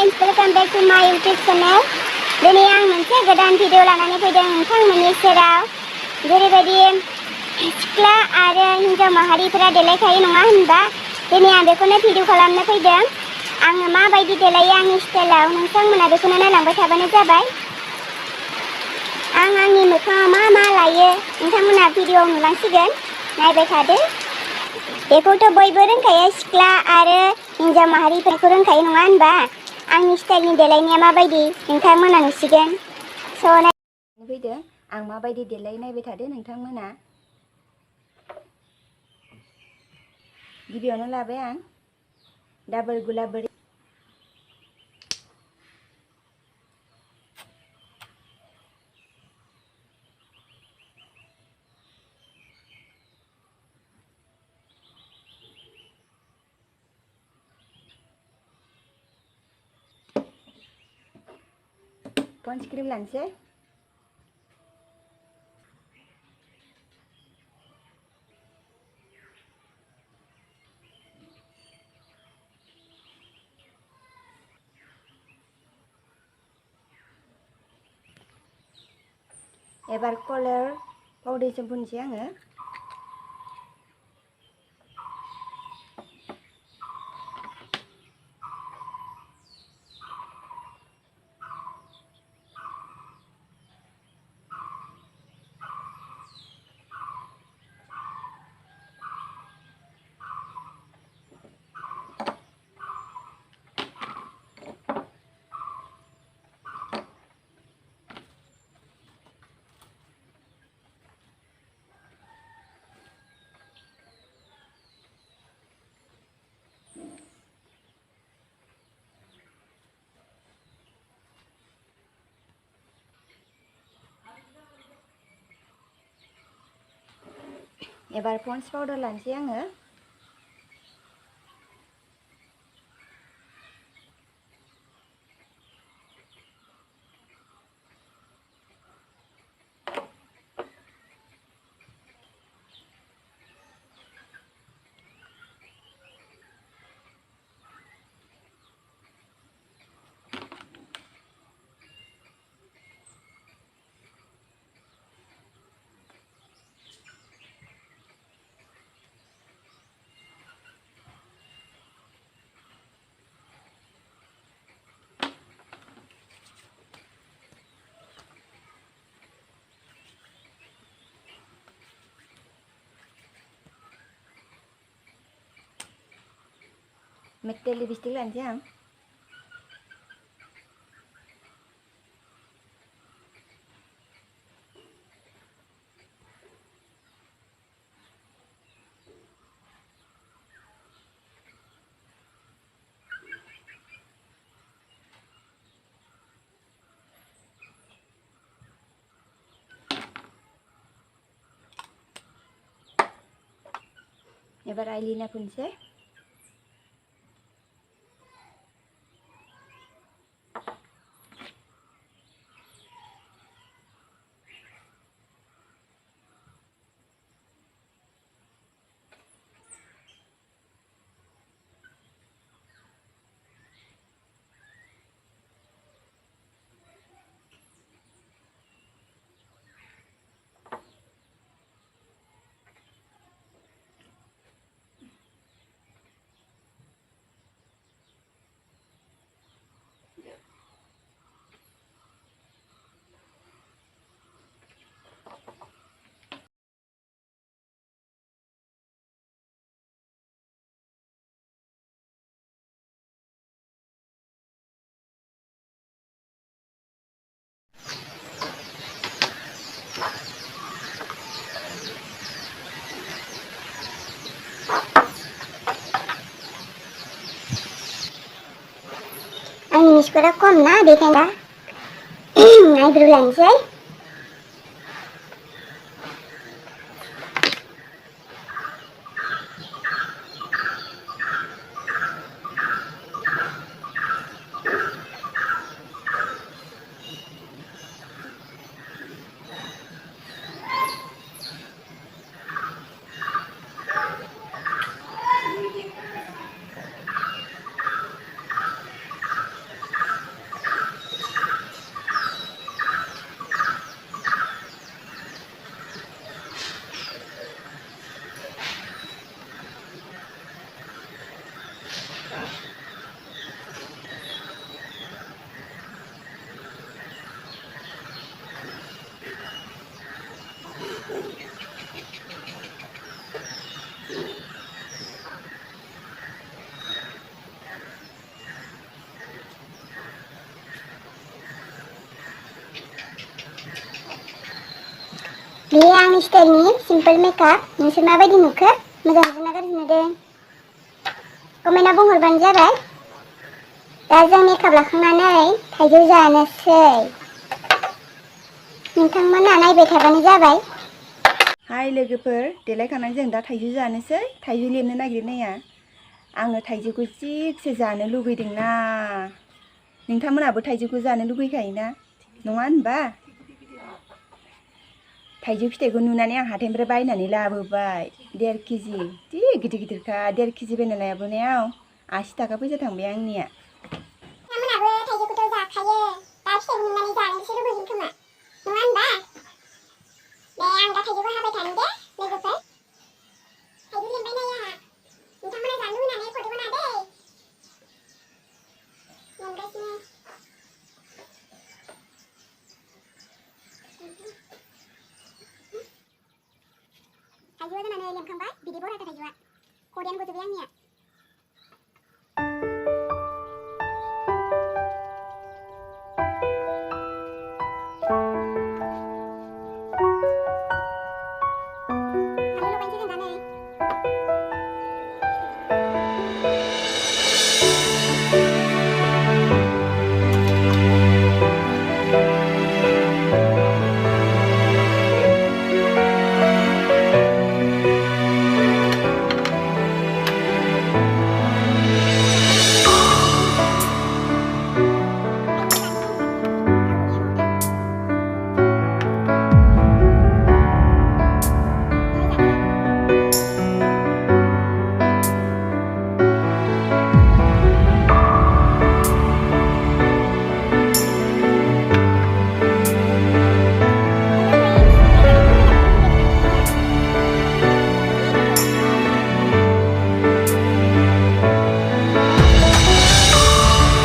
friends, welcome back to my YouTube channel. दिनै आं मोनसे गोदान भिडिअ लानानै फैदों नोंथांमोननि सेराव। जेरैबायदि सिख्ला आरो हिन्जाव माहारिफोरा देलायखायो नङा होनबा? दिनै आं बेखौनो भिडिअ खालामनो फैदों। आङो माबायदि देलायो आंनि स्टाइलाव नोंथांमोना बेखौनो नायलांबाय थाबानो जाबाय। आं आंनि मोखाङाव मा लायो नोंथांमोना भिडिअआव नुलांसिगोन। नायबाय थादो। बेखौथ' बयबो रोंखायो, सिख्ला आरो हिन्जाव माहारिफोरखौ रोंखायो नङा होनबा? आंनि स्टाइलनि देलायनाया माबायदि नोंथांमोना नुसिगोन। स' फैदो, आं माबायदि देलायो नायबाय थादो नोंथांमोना। गिबियावनो लाबाय आं डाबल गुलाबरी पन्स क्रिम लानोसै। एबार कलर फाउन्डेसन फुनसै आङो। एबार पन्स पाउडार लानोसै आङो। मेटे लिपस्टिक लानोसै आं। एबार आइलाइनार फुनसै। आंनि स्कोरा खम ना बेखायनो आइब्र' लानोसै। बेयो आंनि स्टाइलनि सिम्पोल मेकआप नोंसोर माबायदि नुखो मोजां नुदोंना गाज्रि नुदों कमेन्टआव बुंहरबानो जाबाय दा जों मेकआप लाखांनानै थाइजौ जानोसै नोंथांमोना नायबाय थाबानो जाबाय हाय लोगोफोर देलायखांनानै जों दा थाइजौ जानोसै थाइजौ लेबनो नागिरनाया आङो थाइजौखौ थिगसे जानो लुगैदोंना नोंथांमोनाबो थाइजौखौ जानो लुगैखायोना नङा होनबा थाइजौ फिथाइखौ नुनानै आं हाथाइनिफ्राय बायनानै लाबोबाय 1.5 केजि जि गिदिर गिदिरखा 1.5 केजि बायना लाबोनायाव 80 थाखा फैसा थांबाय आंनिया नोंथांमोनाबो थाइजौखौथ' जाखायो दा फिथाइखौ नुनानै जानोसो लुबैगोन खोमा नङा होनबा दे आं दा थाइजौखौ हाबाय थानो दे लोगोफोर थाइजौ लेमबाय नै आंहा नोंथांमोना जानो लुबैनानै फट' बना दै लेमगासिनो थाइजौआ जानानै लेमखांबाय बिदि बराथार थाइजौआ खदैयानो गजोब्बाय आंनिया